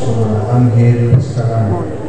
o mga anghel sa langit.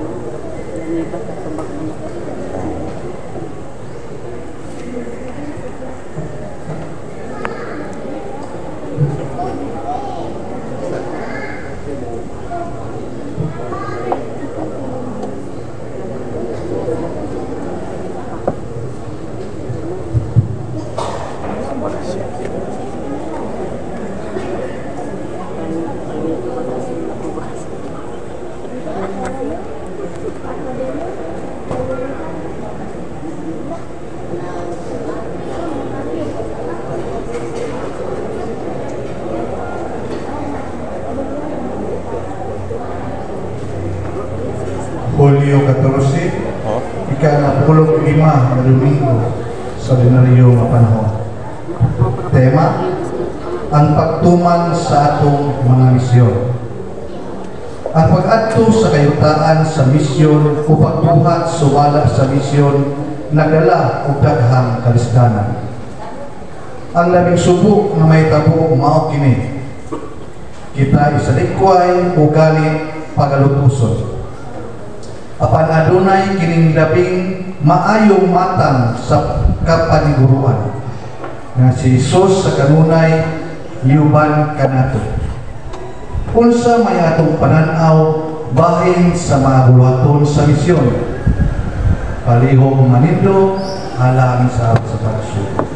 Hulyo 14, ika-15 na Domingo sa ordinaryo nga panahon. Tema, ang pagtuman sa atong mga misyon. Ang pag-adto sa kayutaan sa misyon o pagbuhat suwala sa misyon nagdala og daghang kalisdanan. Ang labing subok nga may tabo mao kini. Kita isalikway o ganit pagalutuson. Apan adunay kining labing maayong matang sa kapaniguruan nga si Jesus sa kanunay liuban kanato. Unsa may atong pananaw bahin sa mga buluhaton sa misyon. Palihog manindo alang sa pagsubok.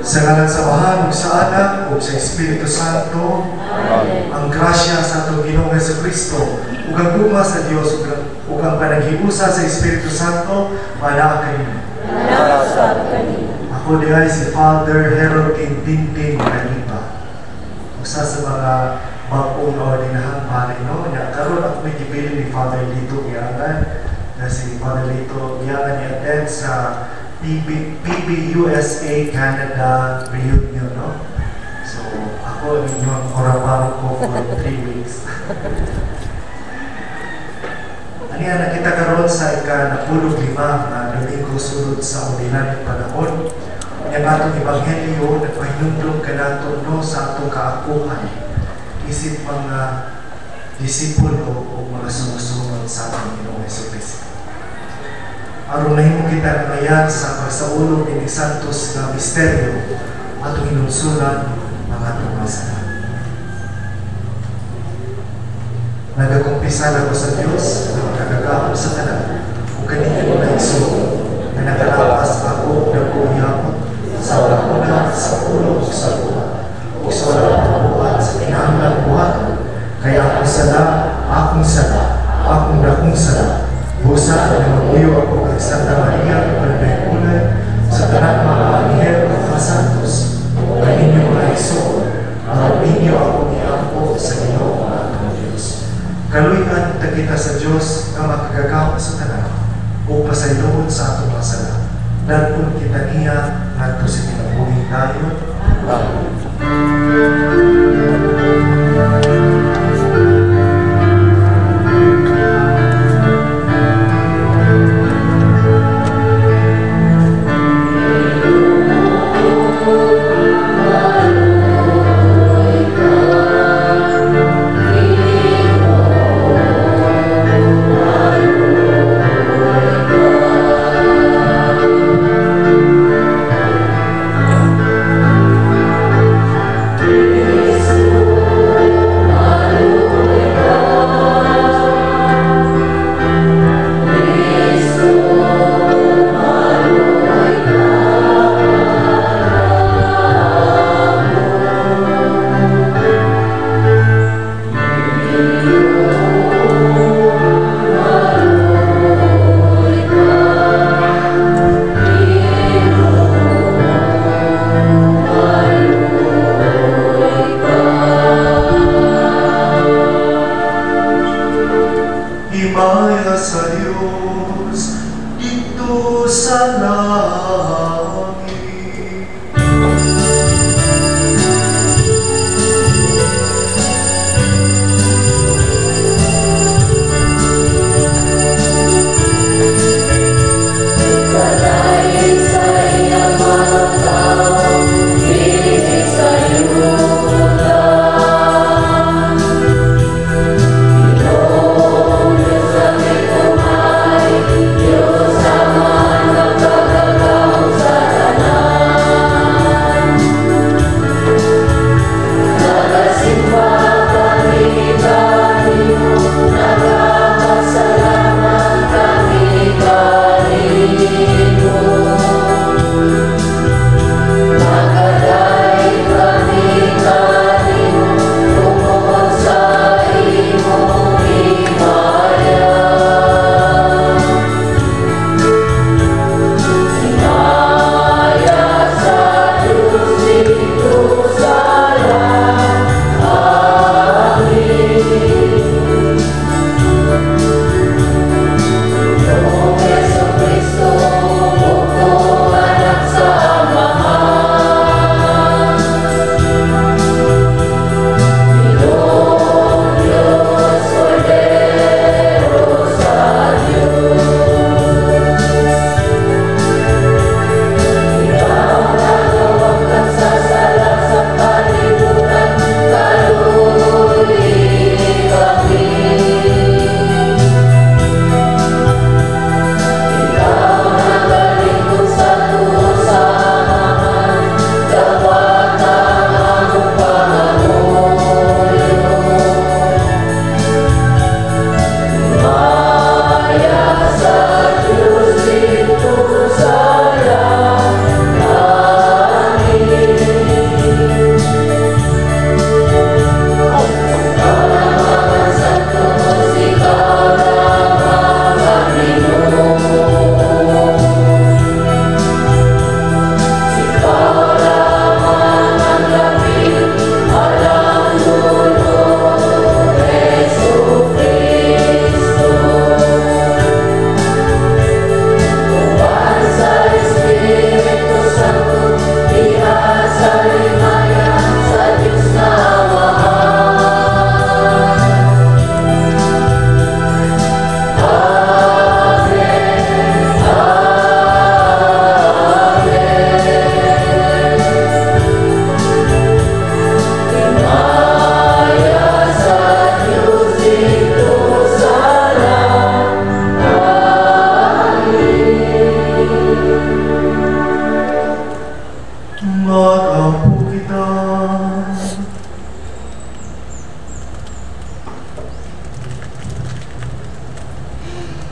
Sa ngalan sa Ama ug sa Anak ug sa Espiritu Santo. Amen. Ang grasya sa atong Ginoong Jesucristo ug ang gugma sa Dios ug ang panaghiusa sa Espiritu Santo manaa kaninyo. Ako diay si Father Harold King Binting Kanipa. Usa sa mga bagong ordinahang panino nya karon ako may gibili ni Father Lito Giangan na si Father Lito Giangan ni attend sa PBUSA Canada reunion, no? So, ako ang inyong orabaro ko for 3 weeks. Ano yan, nakita karon sa ika-15 na Domingo sulod sa ordinaryo panahon. Yung atong Ebanghelyo, nagpahinumdum ka nato no, sa atong kaakuhan. Isip mga disipulo o mga sumusunod sa atong Ginoong Jesucristo. Aron nahimo kita ngayon sa pagsaulog ni Santos na misteryo atong hinunsunan ang atong masala. Nagakumpisala ko sa Diyos na magkagagahon sa tanan kung kaninyo na iso na nakalapas ako na kumiyakot sa walang una, sa ulo, sa buhat o sa walang buhat sa kinahanglan buhat. Kaya akong sala, akong dakong sala. Busa na mag-uyo ako kay Santa Maria Palmecula sa tanang mga anghel at mga santos o kaninyo mga iso ang ninyo ako niampo sa Ginoo ang atong Diyos. Kaluyan kita sa Diyos na makagagawa sa tanan o pasayloon sa atong masala. Dalpon kita niya ngadto sa kinabuhi tayo. Amen. sa langit.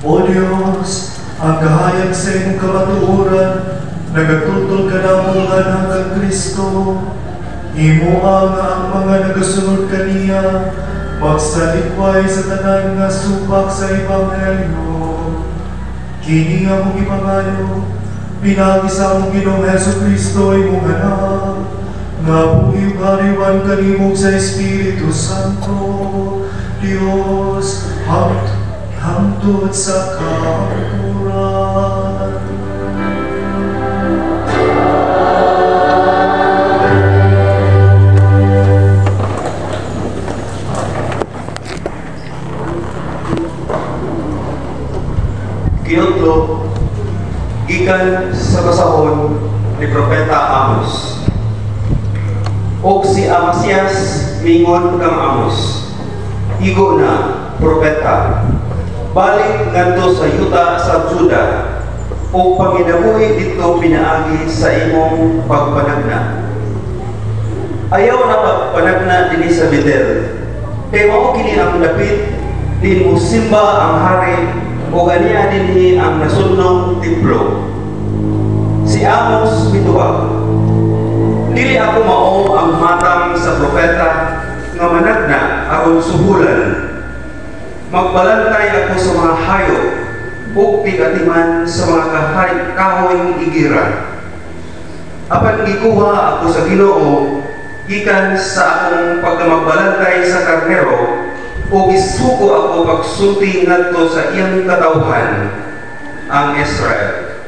O Diyos, ang kahayag sa iyong kamatuoran, nagatutol ka na mga hanggang Kristo. Imo ang mga nagasunod kaniya, magsalikway sa tanan nga supak sa Ebanghelyo. Kini nga mong ipangayo, pinagi sa mong Ginoong Heso Kristo imong anak, nga buhiyong hariwan kanimog sa Espiritu Santo, Diyos, hangtod sa kamaturan. Giotlo, gikan sa basahon ni Propeta Amos. O si Amasias mingon kang Amos, igo na, Propeta, balik ngadto sa yuta sa Juda, o panginabuhi dito pinaagi sa imong pagpanagna. Ayaw na pagpanagna dinhi sa Bethel, kay mao kini ang dapit din mo simba ang hari o ganiya dinhi ang nasunong templo. Si Amos mituwag, dili ako mao ang matang sa propeta nga managna aron suhulan. Magbalantay ako sa mga hayop ug tigatiman sa mga kahoyng igira. Apan gikuha ako sa Ginoo gikan sa akong pagkamagbalantay sa karnero o gisuko ako pagsulti ngadto sa iyang katawhan ang Israel.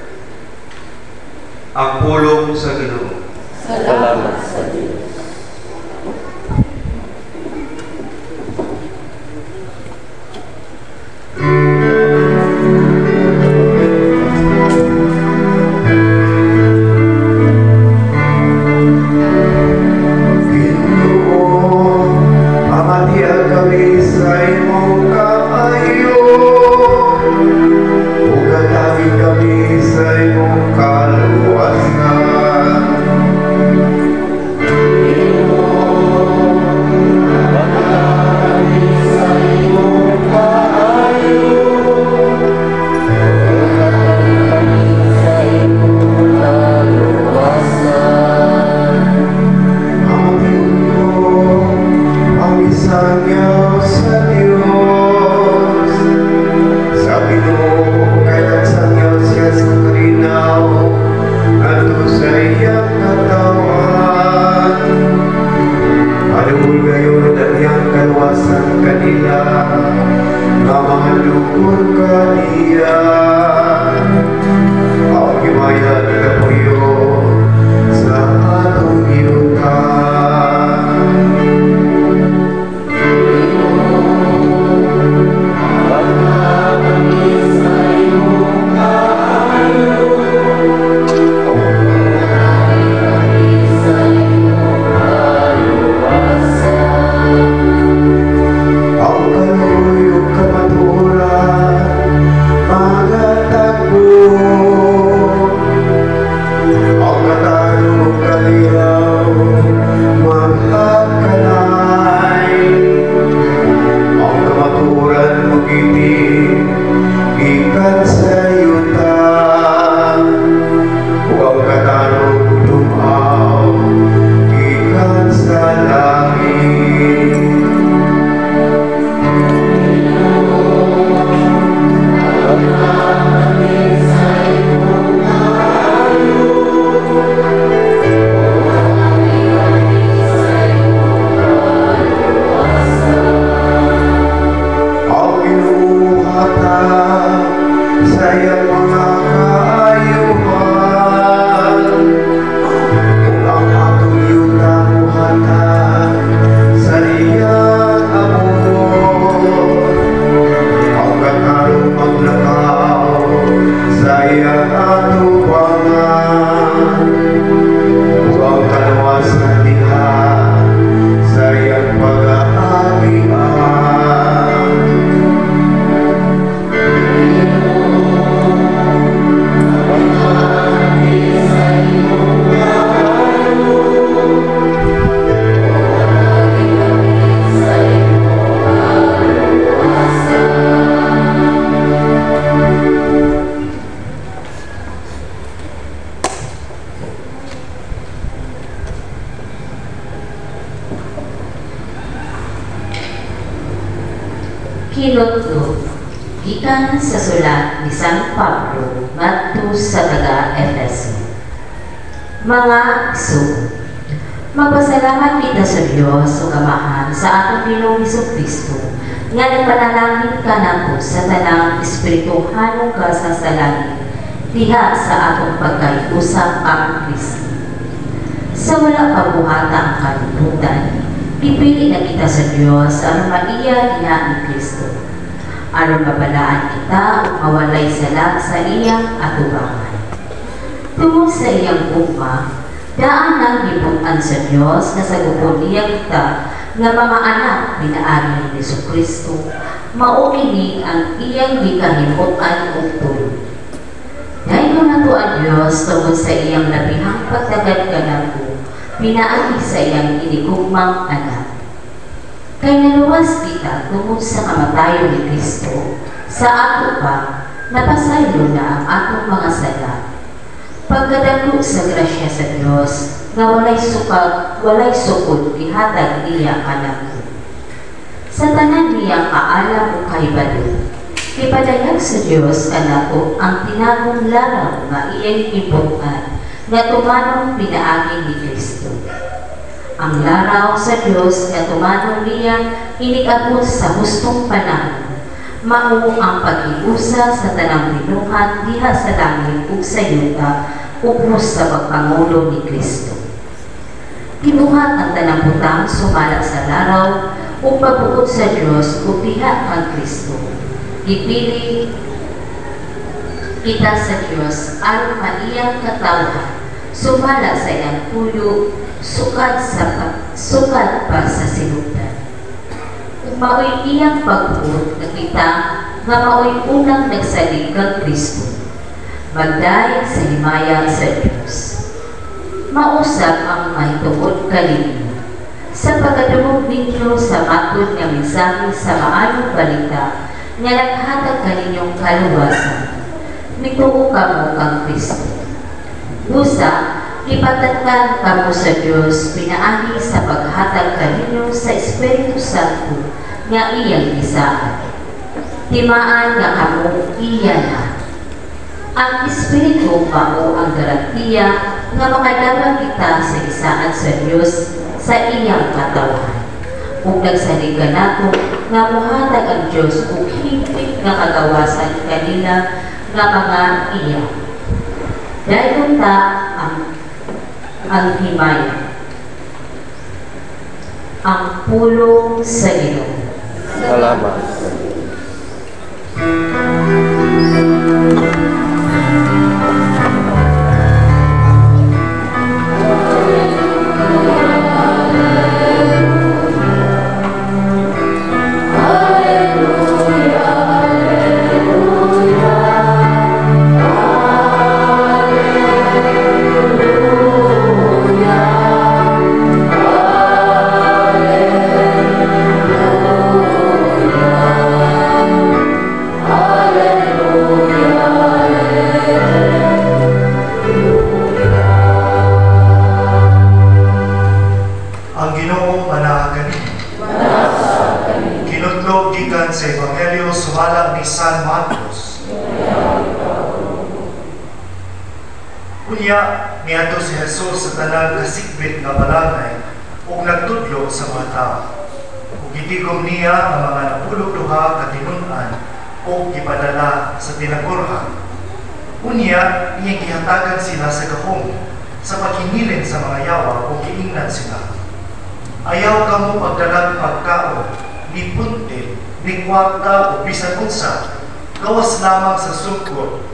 pulong sa Ginoo. Salamat sa Diyos. Hilotlo, gikan sa sulat ni San Pablo ngadto sa taga-Efeso. Mga igsoon, magpasalamat kita sa Dios o kamahan sa atong Ginoong Hesukristo nga nagpanalangin ka nako sa tanang espirituhanong kasasalangit diha sa atong pagkaiusap ang Kristo. Sa wala pabuhatang kalibutan, ipili na kita sa Diyos aron maiya niya ni Kristo. Aron mabalaan kita o mawalay salag sa iyang atubangan. Tungod sa iyang ugma, daan ang gibutan sa Diyos na sagupon niya kita nga mga anak binaagi ni Jesucristo, mao kini ang iyang gikahimutan ug tulo. Dahil ko na to ang Diyos tungod sa iyang labihang pagtagad kanako, pinaagi sa iyang inigugmang anak. Kay naluwas kita tungod sa kamatayon ni Kristo, sa ato pa, napasaylo na ang atong mga sala. Pagkadako sa grasya sa Diyos, nga walay sukod, ihatag niya kanako. Sa tanan niya kaalam o kahibalo, ipadayag sa Diyos kanako ang tinagong laraw nga iyang ibutan, nga tumanong pinaagi ni Kristo. Ang laraw sa Diyos nga tumanong niya inikabot sa hustong panahon, mao ang pag-iusa sa tanang binuhat diha sa langit ug sa yuta upos sa pagpangulo ni Kristo. Tibuhat ang tanang butang sumala sa laraw o pagbuod sa Diyos o piha ang Kristo. Ipili kita sa Diyos aron maiyang katawhan, sumala sa iyang puyo, sukat pa sa sinugdan. Kung mao'y iyang pagbuod, nakita nga mao'y unang nagsalig kang Kristo. Magdayag sa himaya sa Diyos. Mausap ang mahitungod kaninyo. Sa pagkadumog ninyo sa matod nga mensahe sa maayong balita, nga naghatag kaninyong kaluwasan, nituo kamo kang Kristo. Busa, ipatagkan kamo sa Diyos, pinaagi sa paghatag kaninyo sa Espiritu Santo nga iyang isaan. Timaan nga kamo iya na. Ang Espiritu kamo ang garantiya nga makadawat kita sa isaan sa Diyos sa iyang katawan. Kung nagsaligan nato nga muhatag ang Diyos kung higpit nga kagawasan kanila nga mga iya. Dahil ta ang himaya, ang pulong sa Ginoo. Salamat. Sa Ebanghelyo sumala ni San Marcos. Unya, niadto si Jesus sa tanang kasikbit nga balangay ug nagtudlo sa mga tao. Ug gitigom niya ang mga napulog duha ka tinun-an ug gipadala sa tinagurhan. Unya, iyang gihatagan sila sa gahom sa paghinilin sa mga yawa ug giingnan sila. Ayaw kamo pagdalag pagkaon, ni puntin, ni kwarta o bisan unsa, gawas lamang sa sugkod.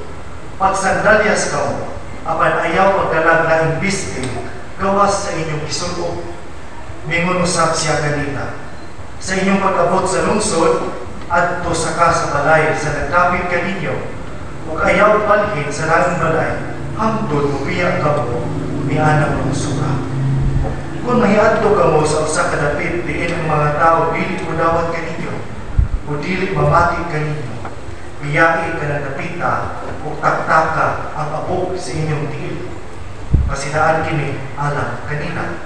Pagsandalyas kamo, apan ayaw pagdalag na imbisting, gawas sa inyong gisulog. Mingon usab siya kanina. Sa inyong pag-abot sa lungsod, adto saka sa balay sa nagdapit kaninyo, ug ayaw palhin sa laing balay, hangtod mubiya kamo, mianang lungsuga. Kung mahiadto kamo sa usa ka dapit, diin ang mga tao dili mo dawat kaninyo, o dili mamati kaninyo, biyai ka na napita o taktaka ang abog sa inyong tiil. Pasinaan kini alam kanina.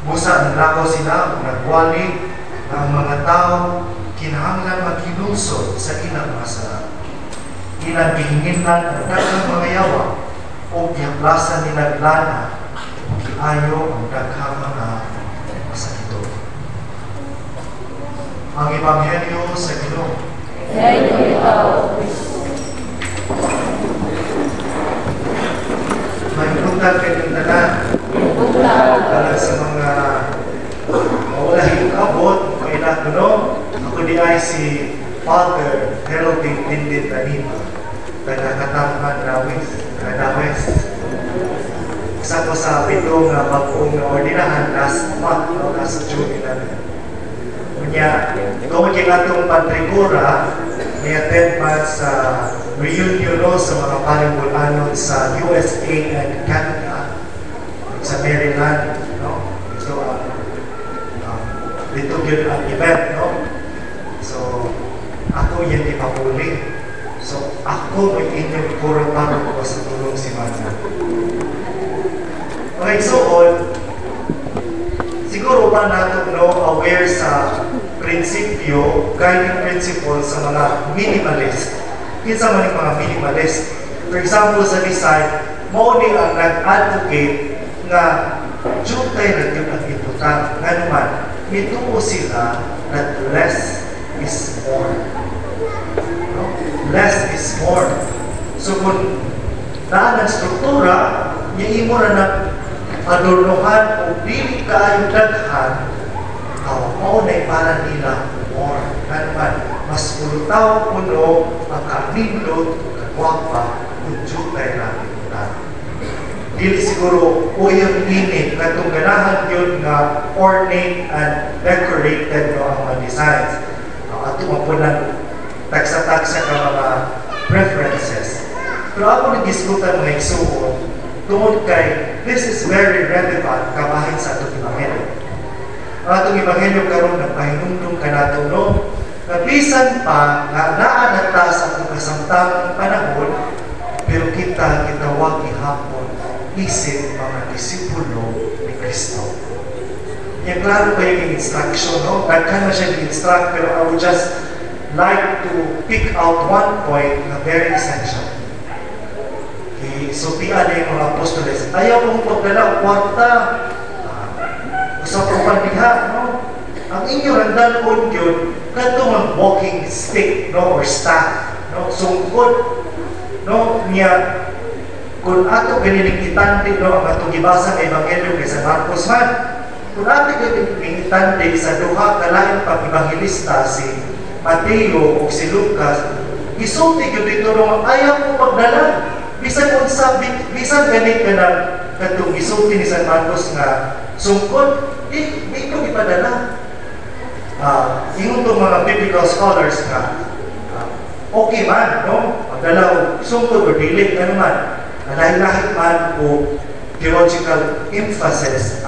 Busa naglakaw sila o nagwali na ang mga tao kinahanglan maghinulsod sa ilang masarap. Ilang gihinginan ang daghang mga yawa o gihaplasan nila lana o giayo ang daghang mga masakito. Ang Ebanghelyo sa Ginoo. May buntag kayong tanan. Para sa mga mawalahing abot, kailan ko no? Ako di ay si Father Heralding Tindit Tanima, taga-Katampan Dawes. Isa ko sa pitong bagong ordinahan last month, last June 11. Kanya, kung itong Pantrigura, may attend man sa reunion sa mga panimulanon sa USA and Canada, sa Maryland, no? So, dito yun ang event, no? So, ako yan ipapuli. So, ako may inyong kurang-parang ko sa tulong si Mana. Okay, so siguro ba natin aware sa prinsipyo, guiding principle sa mga minimalist. Kinsa man yung mga minimalist. For example, sa design, mauni ang nag-advocate na jutay na yun ang iputang. Nga naman, mituo sila that less is more. No? Less is more. So kung na ang struktura niya imo na adornohan o dili kaayo daghan mao na para nila more naman mas ulutaw puno ang kanindot kagwapa kung jutay namin dili siguro uyang init katong ganahan yun nga ornate and decorated no ang mga designs ato mapunan taksa-taksa ka mga preferences. Pero ako nag-diskutan mga igsuon tungod kay this is very relevant kabahin sa atong Ebanghelyo. Ang atong Ebanghelyo karon nagpahinumdum ka nato no na bisan pa nga naa nata sa atong kasamtangang panahon pero kita gitawag gihapon isip mga disipulo ni Kristo. Yung klaro ba yung instruction, no? Daghan na siya i-instruct pero I would just like to pick out one point na very essential. So, tiyan na yung mga apostoles. Ayaw kong pagdala, kwarta. Sa propandiha, no? Ang inyo randan on yun, kanto ang walking stick, no? Or staff, no? Sungkod, no? Niya, kung ato ganiling itante, no? Ang atong ibasa ng Ebanghelyo kay San Marcos man, kung ato ganiling itante sa duha kalaing pag-evangelista si Mateo o si Lucas, isulti yun dito nung ayaw mo magdala. Bisan kung bisan ganit ka na katong isulti ni San Marcos nga sungkod, dito ipadala. Yung itong mga biblical scholars nga, okay man, no? Magdala o sungkod o dilig, ano man, lahi-lahi man o theological emphasis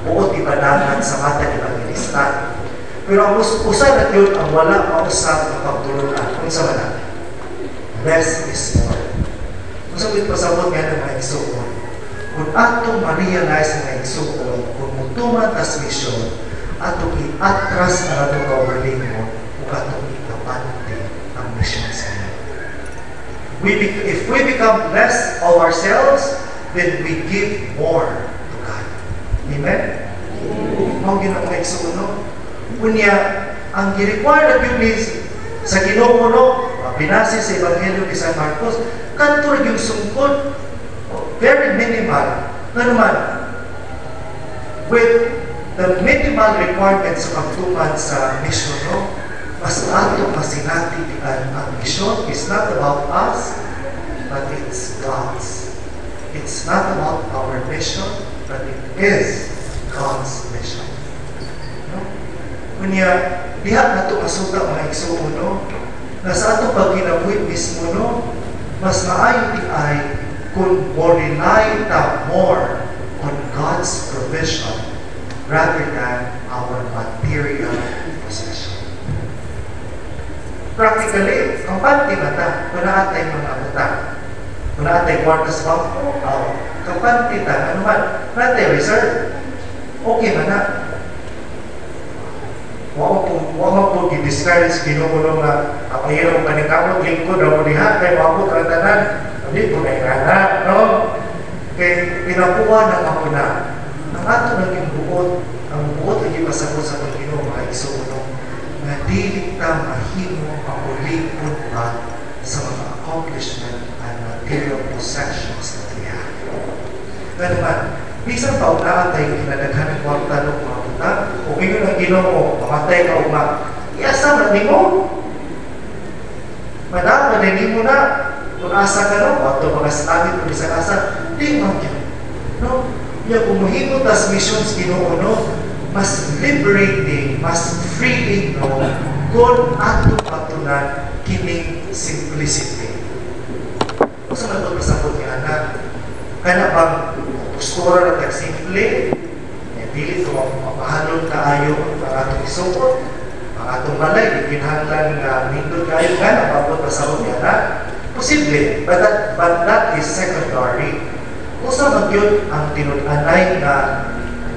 buot ipadalahan sa mata ni Evangelista. Pero ang usa na yun ang wala mausap na pagtulunan. Kung sa wala, less is more. Kung sa pasabot nga ng mga igsuon, kung atong ma-realize ng mga igsuon, kung mutuman tas mission, atong i-atras na atong kauberlingon, kung atong ikapante ang mission sa iyo. If we become less of ourselves, then we give more to God. Amen? Mao gyud ang mga igsuon, no? Kunya, ang gi-require na yun is sa Ginoo no, binase sa Ebanghelyo ni San Marcos, kanto rin yung sungkod, very minimal. Nga naman, with the minimal requirements sa pagtuman sa mission, no, mas ato masinatian ang mission is not about us, but it's God's. It's not about our mission, but it is God's mission. Kunya, diha na ito masuta mga igsuon, no? Na sa atong pagkinabuhi mismo, no? Mas maayo di ay kung rely ta more on God's provision rather than our material possession. Practically, ang panty mata, kung naatay mga mata, kung naatay kwartas bangko, kung panty ta, ano man, naatay reserve, okay man na. Wala po i-discourage Ginoo nga apahirong kanikamot lingkod na mo diha kay mabot ang tanan. Hindi po na ingana, no? Kay pinapuwa ng ako na ang ato naging buot, ang buot ay ipasabot sa Panginoon mga igsuon nga dili ta mahimo maulipon pa sa mga accomplishment and material possessions na we have. Nga naman, bisan pa una tayo kinadaghan ng kwarta ng mga buta, o ngayon ang Ginoo, mamatay ka o iasa na ni mo. Madama na ni mo na, kung asa ka no, o ito mga stamit kung isang asa, di mo yun. No? Yung umuhimo tas missions Ginoo, no? Mas liberating, mas freeing, no? Kung ato patunan kining simplicity. Kung sa mga pasapot ni anak, kaya bang postura na tagsimple, dili ito mapahalon kaayo ang atong isukot, ang atong balay, ikinahanglan nga nindot kayo nga, napabot na sa niya na, posible, but that is secondary. Kung sa magyod ang tinunanay na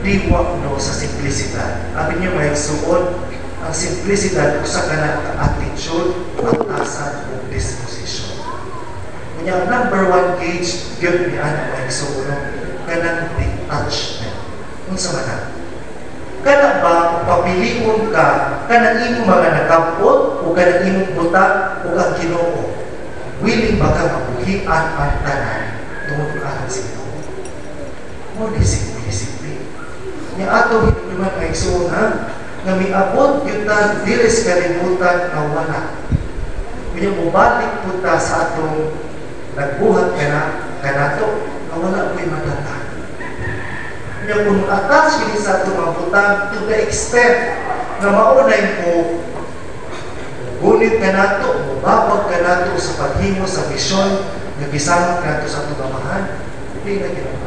diwa no, sa simplisidad. Abin niyo may suod, ang simplisidad usa ka na attitude, atasan o disposition. Kanya number one gauge, yun ni Ana may suod, kanang detachment. Kung sa mana. Kana ba, papilion ka, kanang imong mga nakampot, o kanang imong buta, o ang Ginoo. Willing ba ka mabuhian ang tanan tungod alang sila. Mo disiplin. Yung ato naman ay suuna na miabot yun na dilis kalibutan na wala. Kaya mubalik po ta sa atong nagbuhat kanato na wala ko'y matatag. Kaya kung attach kini sa atong mabutan to the extent na maunay mo gunit kanato, mubabag kanato sa paghimo sa misyon na gisamot kanato sa atong amahan, hindi na ginawa.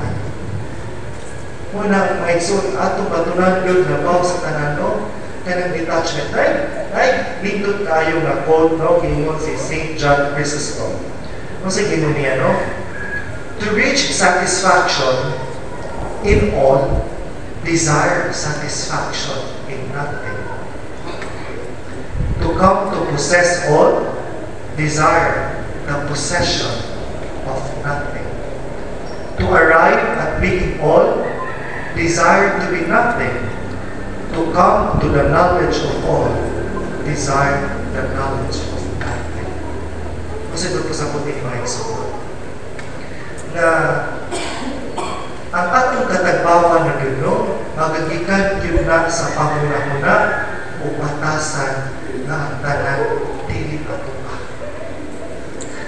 Muna maigsoon atong batunan yun na baw sa tanano kanang detachment. Right? Nindot tayo na quote, no? Kinungon si St. John Chrysostom. Kung sa ginun niya, no? To reach satisfaction in all, desire satisfaction in nothing. To come to possess all, desire the possession of nothing. To arrive at being all, desire to be nothing. To come to the knowledge of all, desire the knowledge of nothing. Kasi doon po sa puti mga igsoon na ang atong katagbawan na yun, magagikan yun na sa pamuna-muna o batasan na ang tanan dili patupa.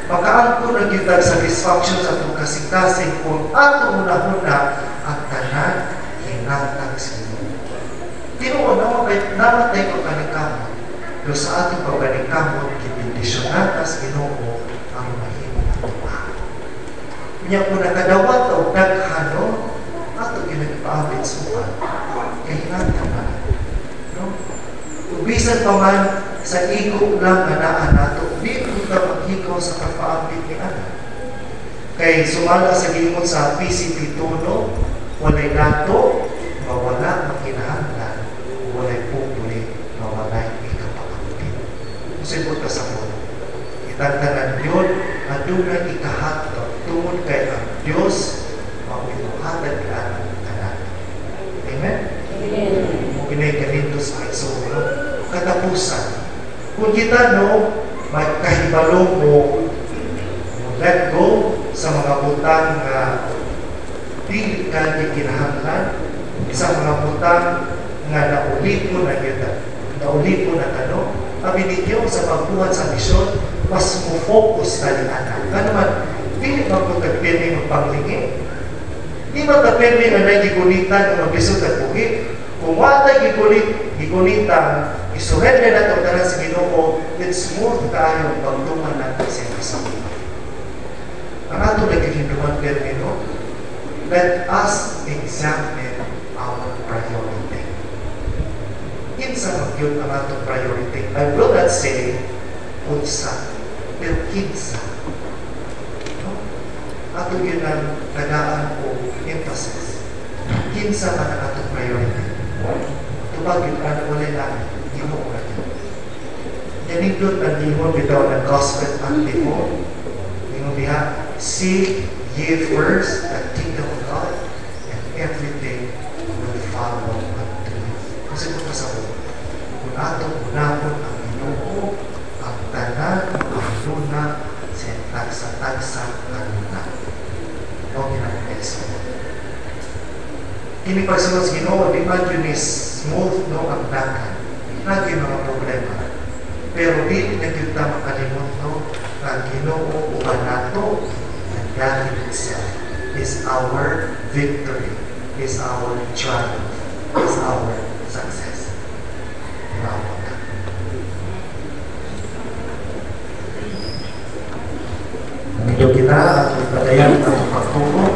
Makaangko na yun satisfaction sa itong kasing-kasing kung atong muna-muna ang tanan hinatag sila. Tinuon namatay ko kanikamo, pero sa ating pagkanikamo, kibindisyonan as Ginoo ang mahimo na tuwa. Kanya kung nakadawat o naghano, ato ginagpaabit suwan, kaya hinatag na. No? Ubisan pa man sa iko lang na naan nato, di ko ka maghikaw sa pagpaabit ni anak. Kay sumala sa gingon sa PCP Tuno, walay nato, mawala makinahanglan, walay pupuli, mawalay ikapakampin. Musibot ka sa mundo. Itantanan yun, adunay ikahato, tungod kay ang Diyos, mawinuhatag ka ang tanan. Amen? Amen. Pinay ganito sa isono. Katapusan. Kung kita, no, may kahibalo mo, let go sa mga butang na dili ka gikinahanglan, sa mga butang nga naulit mo na yun, naulit mo na tanong, kami ninyo sa pagbuhat sa misyon, mas mo focus na rin anak. Ano man, dili magpagpagpili ng panglingin. Di ba tapirmi na nagigunitan ng mabisod at buhit? Kung wala gigunitan, isuhen na nato tanan sa Ginoo, it's smooth tayo pagtuman natin sa kasama. Ang ato nagkikinduman termino, let us examine our priority. Kinsa mag-yun ang atong priority. I will not say unsa, pero kinsa. No? Ato yun ang tagaan o emphasis. Kinsa man ang atong priority. Tubag yun ang wala namin, hindi mo ko natin. Yanindot ang limon bitaw ng gospel at limon. Limon biha, seek ye first the kingdom of God, and everything will follow unto you. Kasi kung sa ulo, kung atong unahon ang Ginoo, ang tanan, ang luna, sa tagsa-tagsa na luna. Ito ginag-elsa. Kini pagsunod sa Ginoo, di man yun is smooth, no, ang dakan. Lagi mga problema. Pero di na kita makalimot, no, ang Ginoo uban nato, and God Himself is our victory, is our triumph, is our success. Tinawag ka. Medyo kita at ipadayan ang pagtuko.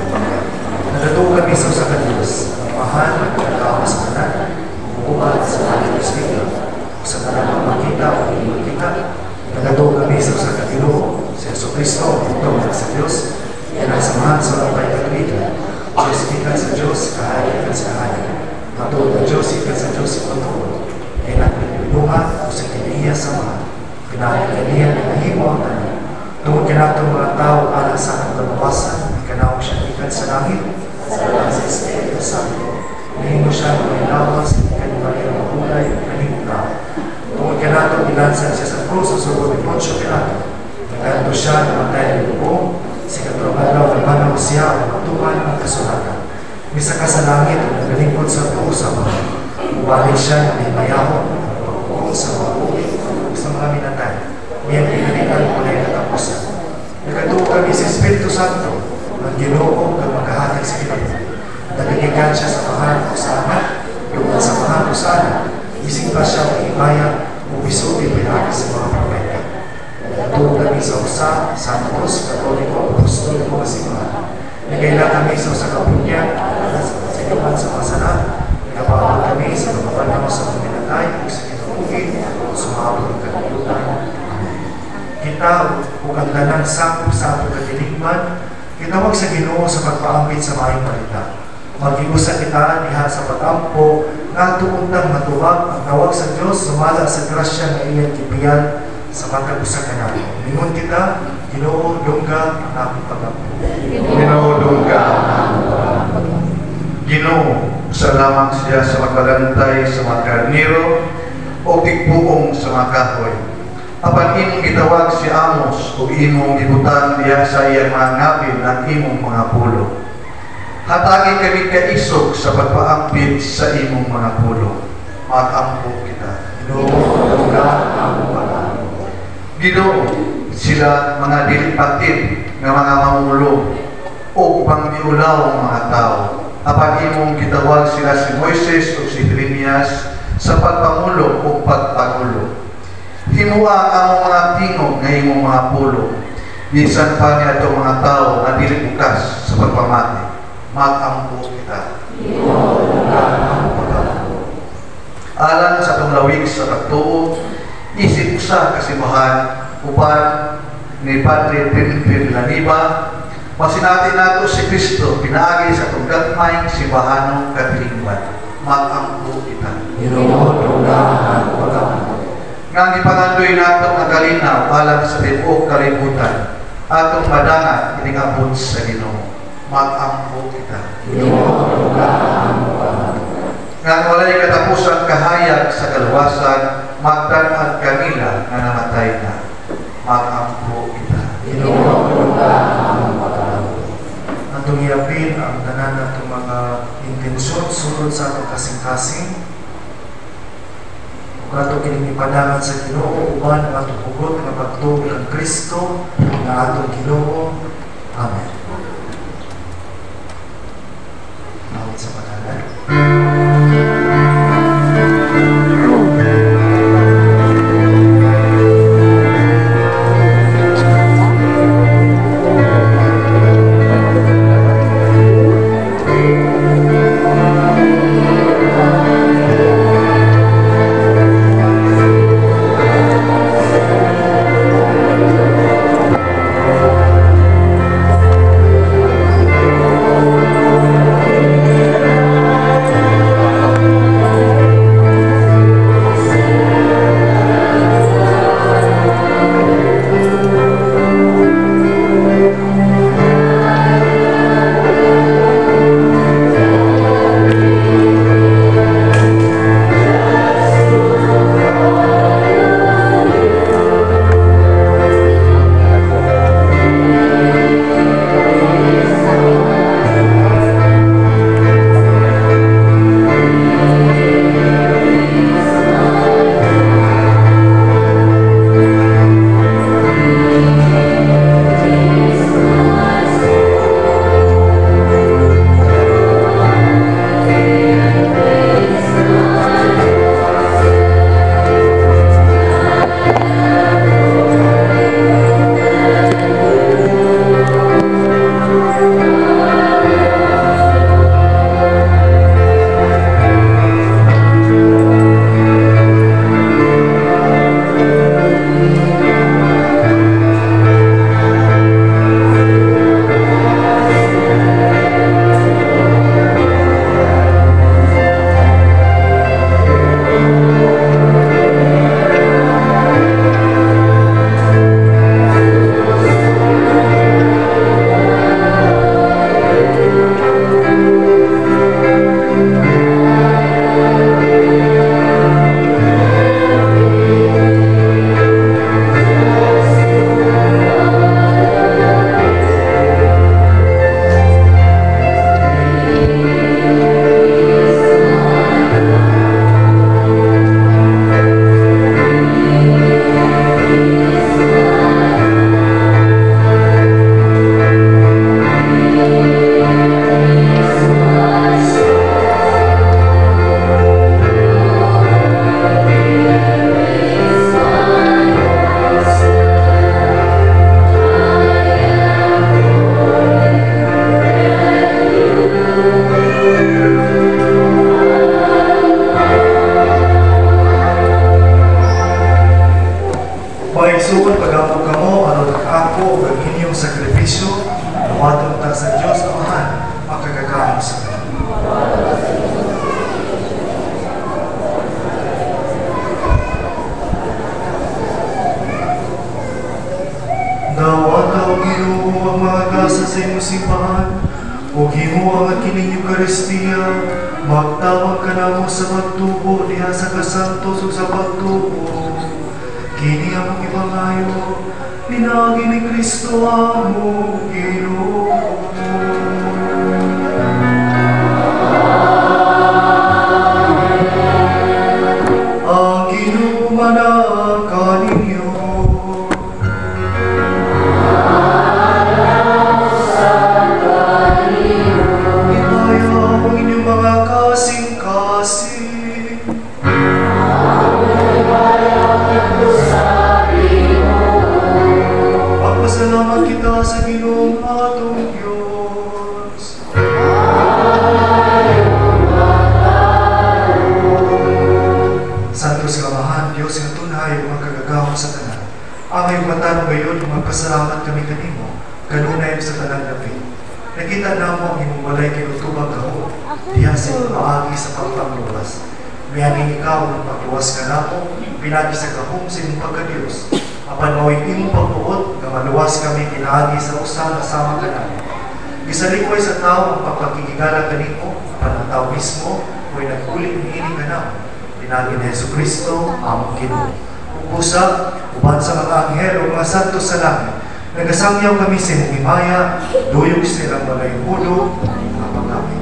Nagatuko kami sa Diyos. Mahal, nagkawas ka na, bumubad sa ating Espiritu, sa tanang makita o hindi makita. Nagatuko kami sa Ginoo, sa Jesucristo, ito sa Diyos, yan ang samahan sa labay katulita. Diyos ikan sa Diyos, kahayag sa kahayag. Matuod ang Diyos ikan sa Diyos, patuod. Yan ang pinulungan o sa kiniya samahan. Pinahalihan ang nahimo ang tanan. Tungkol kinatong mga tao alang sa aking kalawasan, ikanawag siya ikan sa langit, sa lang sa Espiritu Santo. Nahimo siya ng lawas, ikanimagin ang kulay, kanimong tao. Tungkol kinatong ilansan siya sa krus, sa sugo ni Poncio Pilato. Nagkanto siya na matay ng lubong, Sa ikatlong adlaw nagmanaw siya ang tuman ng kasulatan. Misa ka sa langit ang nagalingkod sa buo sa mga. Balik siya na may mayahon pagpuong sa mga uwi sa mga minatay. Niyang pinalitan mo na yung natapusan. Nagatuo kami sa Espiritu Santo ang Ginoo ng maghahatag sa Pilipinas. Nagaligan siya sa pangalan ko sa anak, luman sa pangalan ko sa anak, ising pa siya ang ibayan o bisuti pinagi sa mga propeta. Nagatuo kami sa usa, Santos, Katoliko, Apostoliko, Kasimahan. Nagayla kami sa usa kapunya, sa inuman sa masalan. Nagapabot kami sa pagpapanaw sa paminatay o sa kinauwi o sumabot ng kalilutan. Kita o kaglanan sakop sa atong katiligman, kitawag sa Ginoo sa pagpaambit sa maayong balita. Mag-iusa kita diha sa pag-ampo nga tuuntang matuwag ang tawag sa Dios sumala sa grasya nga iyang gibiyan sa matag usa kanato. Mingon kita, Ginoo dungga ang among pag-ampo. Ginoo dungga ang among pag-ampo. Ginoo, salamat siya sa magbalantay sa mga karniro o tigpuong sa mga kahoy. Apan imong gitawag si Amos o imong gibutan diha sa iyang mga ngapin ang imong mga pulo. Hatagi kami kaisog sa pagpaampit sa imong mga pulo. Mag-ampo kita. Ginoo dungga ang among pag-ampo. Ginoo, sila mga dilipatid nga mga mamulong o pangdiulaw ang mga tao. Apan imong gitawag sila si Moises o si Jeremias sa pagpamulo o pagpagulo. Himuha ang mga tingog nga imong mga pulo. Bisan pa niya itong mga tao na dili bukas sa pagpamati. Mag-ampo kita. Alang sa itong lawig sa katuo, isip sa kasimahan upan ni Padre Pinpin Laniba, masinati nato si Kristo pinaagi sa itong gatmayng simbahanong katilingban. Mag-ampo kita. Nga ipangandoy nato ang kalinaw alang sa tibuok kalibutan atong madangat iningabot sa Ginoo. Mag-ampo kita. Nga walay katapusan kahayag sa kaluwasan magdan-an kanila nga namatay na. Mag-ampo kita. Atong iapin ang tanan natong mga intensyon sulod sa atong kasing-kasing. Ato kining ipadangan sa Ginoo uban ang atong hugot nga pagtuo kang Kristo nga atong Ginoo. Amen. Awit sa panalan. Himo ang kining Eucharistia, magtawag ka na mo sa magtubo diha sa kasantos ug sa pagtubo. Kini ang ibangayo, pinagi ni Kristo amo Ginoo. Ang Ginoo manaka ninyo. Ihaya ang inyong mga kasing-kasing. Pagpasalamat kita sa Ginoong atong Diyos. Santos Kamahan, Diyos nga tunay ang mga kagagawang sa tanan. Ang matanong ngayon, magpasalamat kami kanimo, kanunay sa tanan namin. Nakita na mo ang imong walay kinutubang kaho, diha sa paagi sa pagpangluwas. Miyaning ikaw ng pagluwas ka na mo, pinagi sa kahong sa imong pagka-Diyos. Apan mawing imong pagbuot, nga maluwas kami pinaagi sa usa kasama ka namin. Gisalikoy sa tao ang pagpakikigala kanimo, apan ang tao mismo, mo'y nagkulit niining ka namin. Pinagi ni Jesucristo, among Ginoo. Ubusa, uban sa mga anghel o mga santos sa langit, nagasangyaw kami sa imong himaya, duyog silang walay hulo, nga pagkami.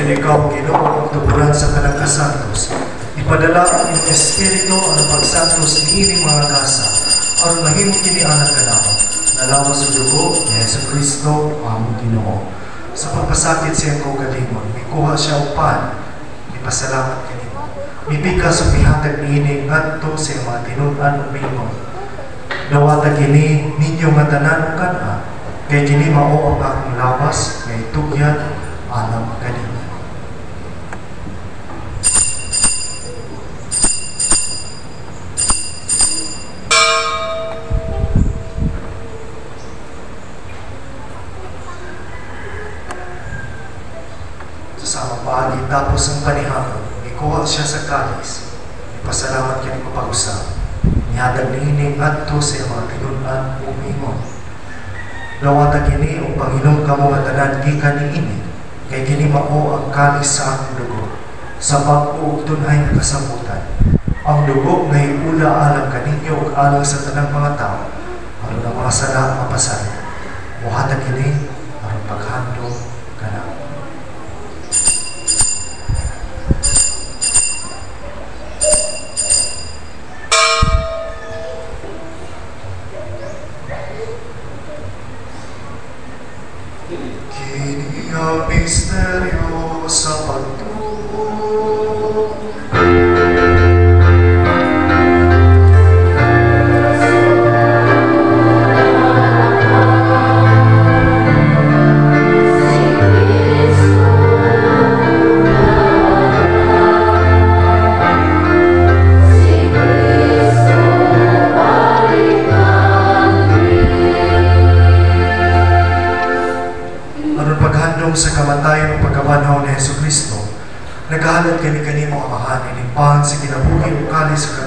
Ikaw, Ginoo, ang tuburan sa kalangkasantos. Ipadala ang iyong Espiritu ang pagsantos ni ining mga kasa, aron mahimo kini anak kanawa, nalawas sa dugo ni Jesucristo, among Ginoo. Sa pagpasakit siya ko kalimon, mikuha siya upan, ipasalamat kanimo. Mipikas sa pihatag ni ining ngadto sa mga tinud-an ug mingon. Dawata kini ninyo nga tanan ug kana, kay kini mao ang akong lawas nga itugyan alam kanimo. Sa paagi tapos ang panihapon, ikuha siya sa kalis. Ipasalamat kini ko pag-usap. Nihatag niining adto sa mga tinud-an ug mingon. Dawata kini o Panginoon kamo nga tanan gikan niini, kay kini mao ang kalis sa akong dugo. Sa pag-uog tunay nga kasabutan. Ang dugo nga iula alang kaninyo ug alang sa tanang mga tao, aron ang mga sala mapasaya. Muhatag kini aron paghandom kana. Kini ang misteryo sa pagtubo.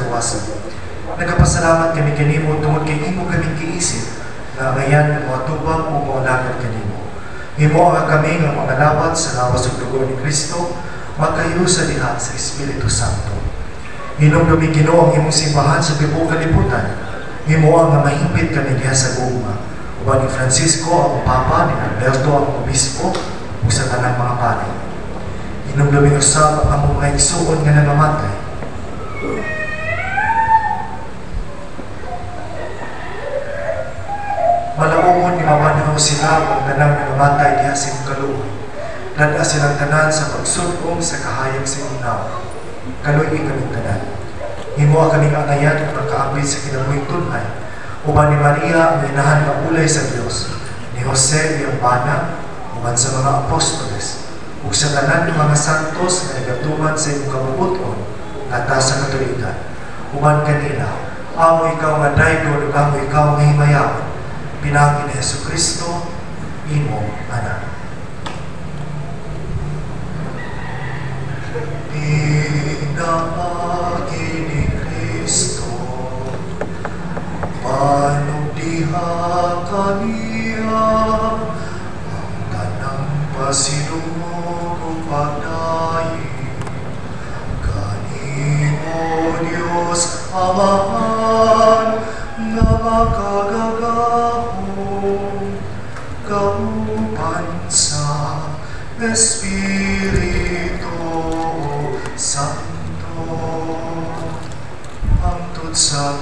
kinabukasan. Nagapasalamat kami kanimo tungod kay imo kaming giisip nga ngayon ng mga tubang o maulagan kanimo. Imo ang kami nga magalawat sa lawas ug dugo ni Kristo, magkayo sa diha sa Espiritu Santo. Hinumdumi Ginoo ang imong simbahan sa tibuok kalibutan. Imo ang mahigpit kami diha sa gugma. Uban ni Francisco ang Papa, ni Alberto ang Obispo, ug sa tanang mga pari. Hinumdumi usab ang mga igsuon nga nangamatay. Malaumon ni mamanaw sila ang tanang nangamatay diha sa imong kaluoy. Lada silang tanan sa pagsulong sa kahayag sa imong nawa. Kaluoy kaming tanan. Himo ang kaming angayan ug nakaapit sa kinabuhing tunay. Uban ni Maria ang inahan nga ulay sa Dios, ni Jose iyang bana, uban sa mga apostoles, ug sa tanan ng mga santos nga nagatuman sa imong kabubuton ngata sa Katolikan. Uban kanila, amo ikaw nga daygon ug amo ikaw nga himayawan. Pinagi ni Jesucristo, imo anak. Pinagi ni Kristo, panugdiha kaniya, ang tanang pasilumog o pagdayi. Kanimo Diyos Amahan, nga makagagahong, kauban sa Espiritu Santo, hangtod sa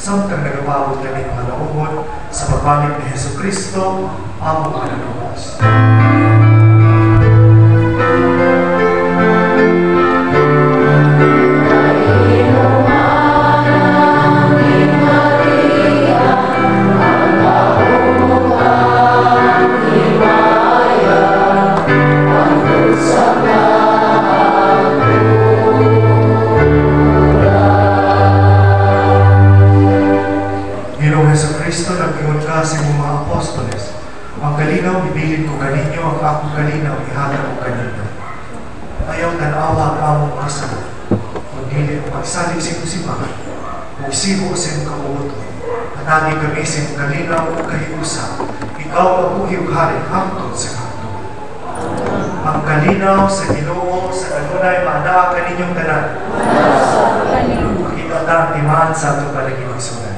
samtang nagapabot kami mga laubot sa pagbalik ni Jesucristo, amo ka na lumas. Maria, ang apostoles. Ang kalinaw, ibilin ko kaninyo, ang akong kalinaw, ihatag ko kaninyo. Ayaw tanawa ang among kasama. Kung dili ko magsalig sa inyong simbahan, kung sibo sa inyong kabuoto, nanagi kami sa inyong kalinaw o kahiusa, ikaw ang buhiyong hari hangtod sa hangtod. Ang kalinaw sa Ginoo sa kanunay maanaa kaninyong tanan. Makita ang timaan sa atong palaginig sunay.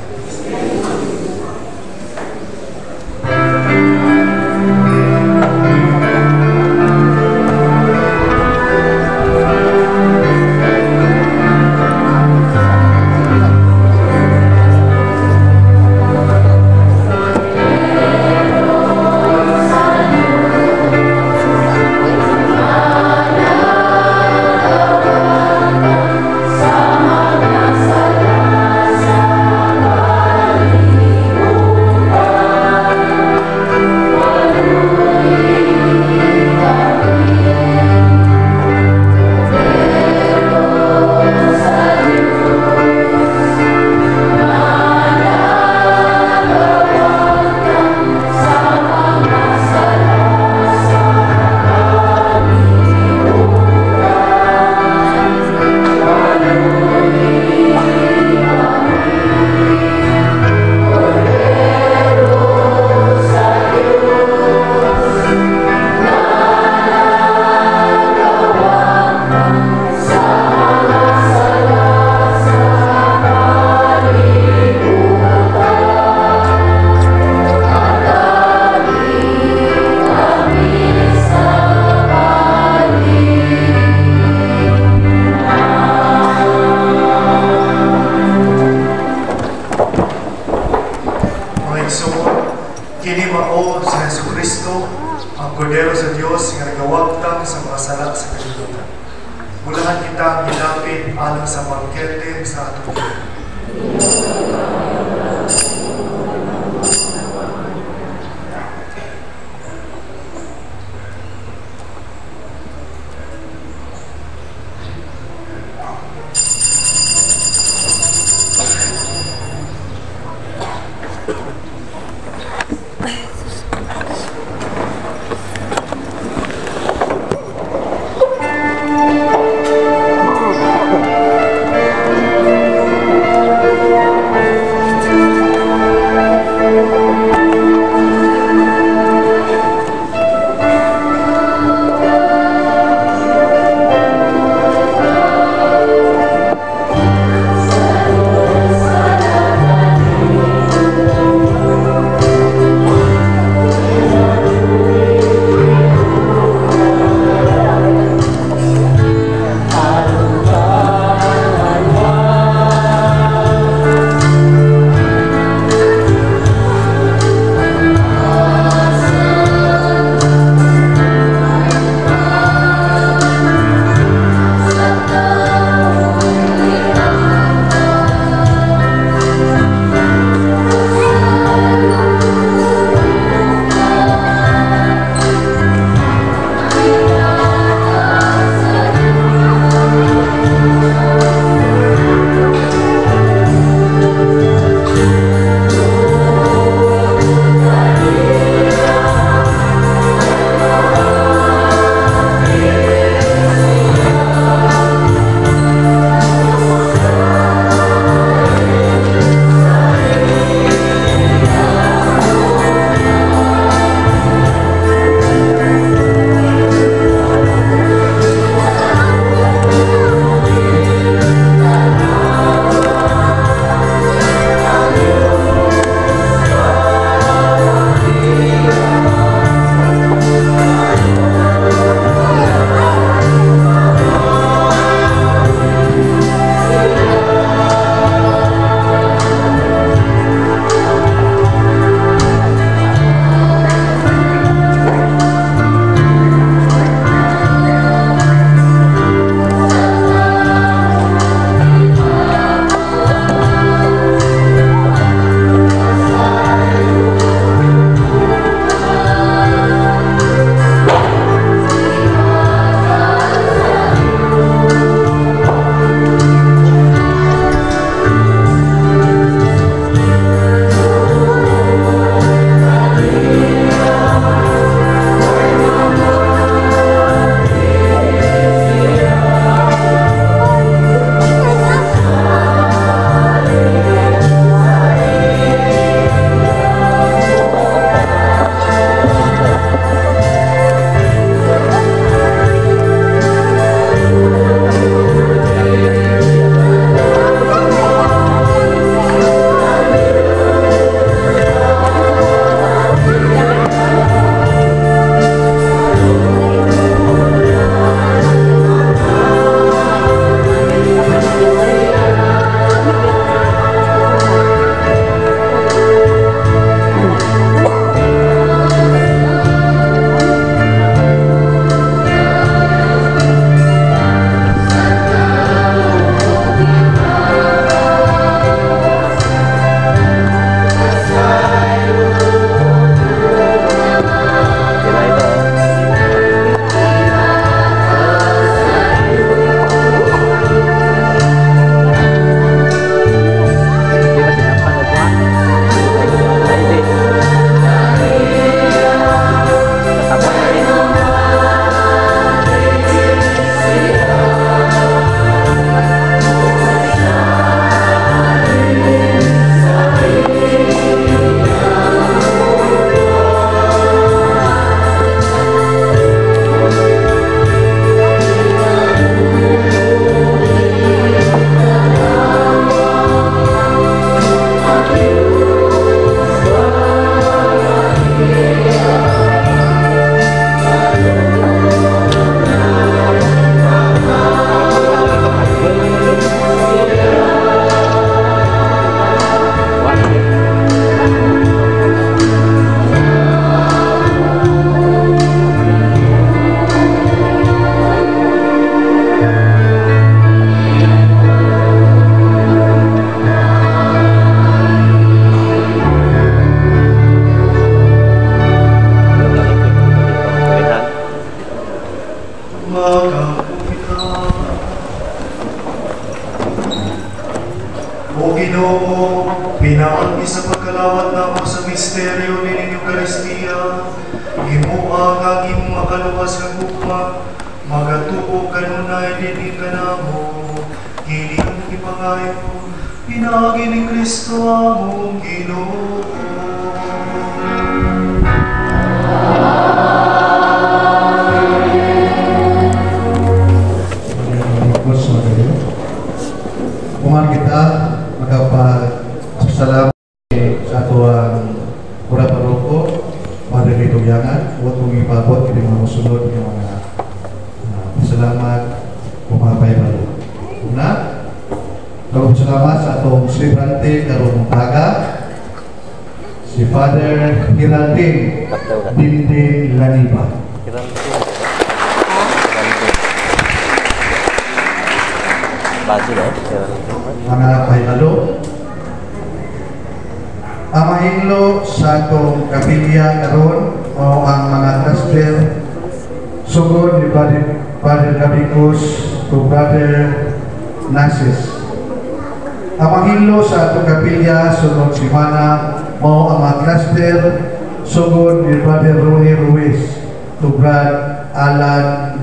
ang imong makaluwas ng gugma, magatuo kanunay din ka na mo, kini ang ipangayo, pinagi ni Kristo among Ginoo. Kumar kita magpasalamat sa ato ang pura paroko para kay Tugyangan huwag mong ipabot kini mga musunod ng mga salamat kumapay balo. Una, salamat sa atong celebrante karong taga si Father Hiraldin Dindin Laniba. Mga pahibalo, ang mahinglo sa atong kapilya karon o ang mga cluster sugod ni Brother Gabicus to Brother Nasis. Ang mahinglo sa atong kapilya sunod simana o ang mga cluster sugod ni Brother Ronnie Ruiz to Brother Alan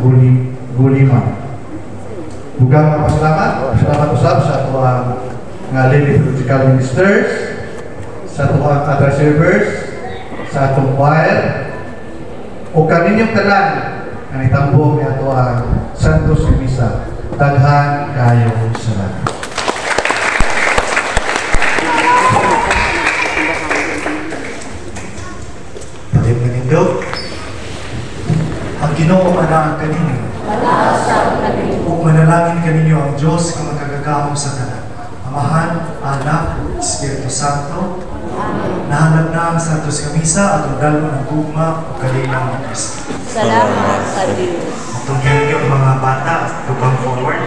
Gulima. Bugang pasalamat usab sa ato ang nga lay liturgical ministers, sa ato ang other servers, sa atong choir, o kaninyong tanan nga nitambong ni ato ang Santos Misa. Daghan kayo salamat. Palim manindo, ang Ginoo ana kaninyo. Ug manalangin kaninyo ang Dios nga magkagagahom sa tanan. Amahan, Anak, Espiritu Santo. Nahanap na ang Santos Misa at ang dalo ng gugma o kanilang ng Kristo. Salamat sa Diyos. Itong yung mga bata to come forward.